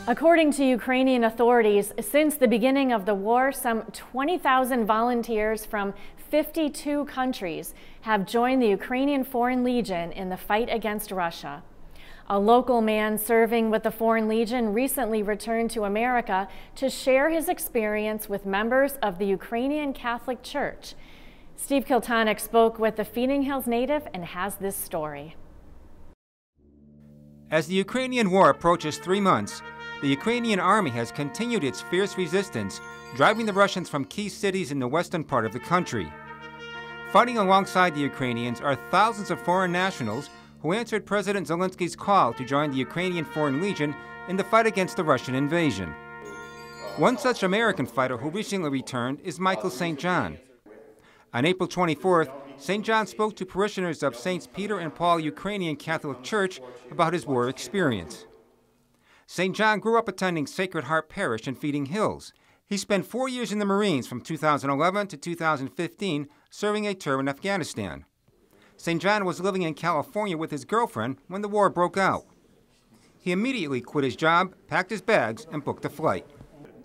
According to Ukrainian authorities, since the beginning of the war, some 20,000 volunteers from 52 countries have joined the Ukrainian Foreign Legion in the fight against Russia. A local man serving with the Foreign Legion recently returned to America to share his experience with members of the Ukrainian Catholic Church. Steve Kiltonick spoke with the Feeding Hills native and has this story. As the Ukrainian war approaches 3 months, the Ukrainian army has continued its fierce resistance, driving the Russians from key cities in the western part of the country. Fighting alongside the Ukrainians are thousands of foreign nationals who answered President Zelensky's call to join the Ukrainian Foreign Legion in the fight against the Russian invasion. One such American fighter who recently returned is Michael St. John. On April 24th, St. John spoke to parishioners of Saints Peter and Paul Ukrainian Catholic Church about his war experience. St. John grew up attending Sacred Heart Parish in Feeding Hills. He spent 4 years in the Marines from 2011 to 2015, serving a tour in Afghanistan. St. John was living in California with his girlfriend when the war broke out. He immediately quit his job, packed his bags, and booked a flight.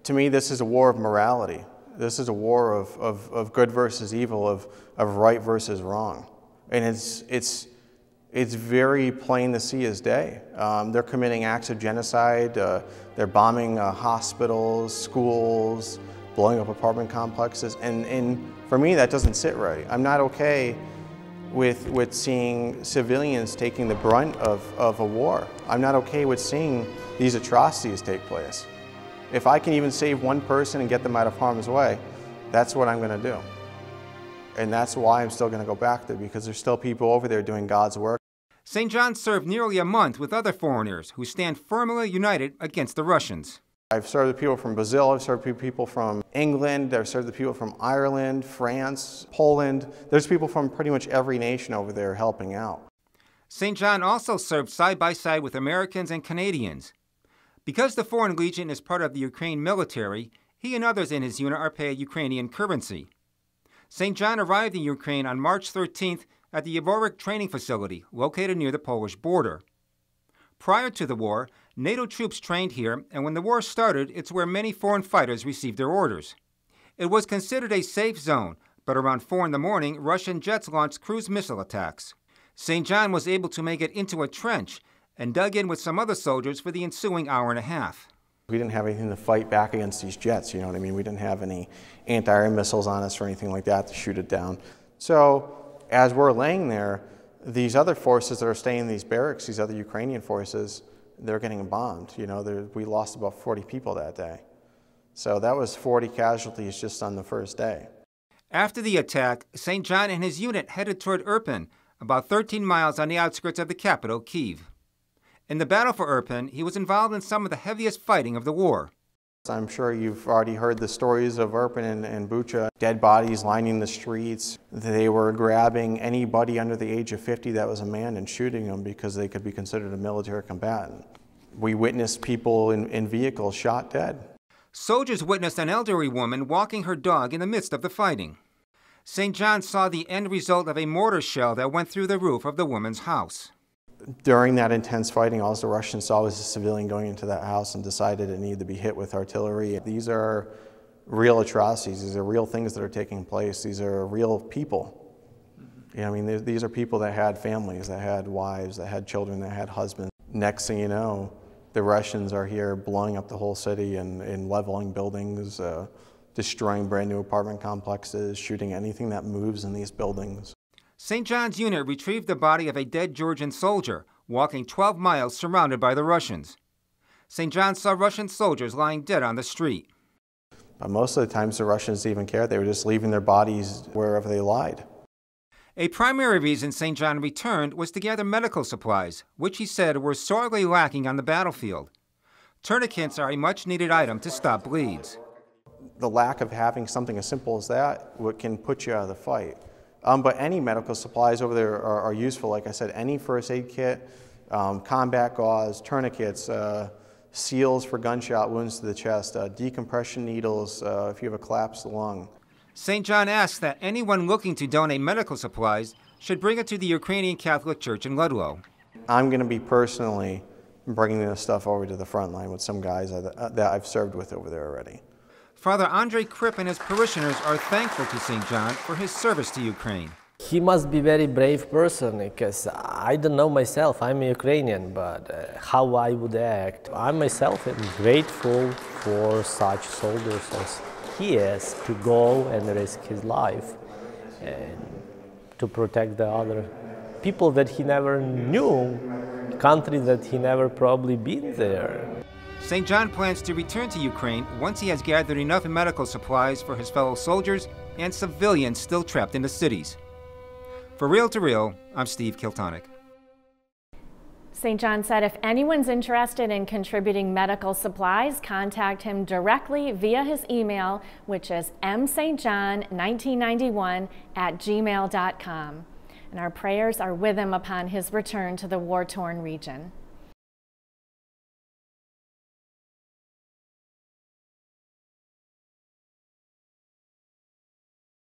To me, this is a war of morality. This is a war of good versus evil, of right versus wrong. And it's very plain to see as day. They're committing acts of genocide. They're bombing hospitals, schools, blowing up apartment complexes. And for me, that doesn't sit right. I'm not okay with seeing civilians taking the brunt of a war. I'm not okay with seeing these atrocities take place. If I can even save one person and get them out of harm's way, that's what I'm going to do. And that's why I'm still going to go back there, because there's still people over there doing God's work. St. John served nearly a month with other foreigners who stand firmly united against the Russians. I've served with people from Brazil, I've served with people from England, I've served with people from Ireland, France, Poland. There's people from pretty much every nation over there helping out. St. John also served side by side with Americans and Canadians. Because the Foreign Legion is part of the Ukraine military, he and others in his unit are paid Ukrainian currency. St. John arrived in Ukraine on March 13th at the Yavorik training facility located near the Polish border. Prior to the war, NATO troops trained here, and when the war started, it's where many foreign fighters received their orders. It was considered a safe zone, but around 4 in the morning, Russian jets launched cruise missile attacks. St. John was able to make it into a trench and dug in with some other soldiers for the ensuing hour and a half. We didn't have anything to fight back against these jets, you know what I mean? We didn't have any anti-air missiles on us or anything like that to shoot it down. So as we're laying there, these other forces that are staying in these barracks, these other Ukrainian forces, they're getting bombed. You know, we lost about 40 people that day. So that was 40 casualties just on the first day. After the attack, St. John and his unit headed toward Irpin, about 13 miles on the outskirts of the capital, Kyiv. In the battle for Irpin, he was involved in some of the heaviest fighting of the war. I'm sure you've already heard the stories of Irpin and Bucha. Dead bodies lining the streets. They were grabbing anybody under the age of 50 that was a man and shooting them because they could be considered a military combatant. We witnessed people in vehicles shot dead. Soldiers witnessed an elderly woman walking her dog in the midst of the fighting. St. John saw the end result of a mortar shell that went through the roof of the woman's house. During that intense fighting, all the Russians saw was a civilian going into that house and decided it needed to be hit with artillery. These are real atrocities. These are real things that are taking place. These are real people. You know, I mean, these are people that had families, that had wives, that had children, that had husbands. Next thing you know, the Russians are here blowing up the whole city and leveling buildings, destroying brand new apartment complexes, shooting anything that moves in these buildings. St. John's unit retrieved the body of a dead Georgian soldier, walking 12 miles surrounded by the Russians. St. John saw Russian soldiers lying dead on the street. But most of the times the Russians didn't even care. They were just leaving their bodies wherever they lied. A primary reason St. John returned was to gather medical supplies, which he said were sorely lacking on the battlefield. Tourniquets are a much-needed item to stop bleeds. The lack of having something as simple as that can put you out of the fight. But any medical supplies over there are useful. Like I said, any first aid kit, combat gauze, tourniquets, seals for gunshot wounds to the chest, decompression needles if you have a collapsed lung. St. John asks that anyone looking to donate medical supplies should bring it to the Ukrainian Catholic Church in Ludlow. I'm going to be personally bringing this stuff over to the front line with some guys that I've served with over there already. Father Andrei Kripp and his parishioners are thankful to St. John for his service to Ukraine. He must be a very brave person, because I don't know myself, I'm Ukrainian, but how I would act. I myself am grateful for such soldiers as he is, to go and risk his life and to protect the other people that he never knew, country that he never probably been there. St. John plans to return to Ukraine once he has gathered enough medical supplies for his fellow soldiers and civilians still trapped in the cities. For Real to Real, I'm Steve Kiltonic. St. John said if anyone's interested in contributing medical supplies, contact him directly via his email, which is mstjohn1991@gmail.com. And our prayers are with him upon his return to the war-torn region.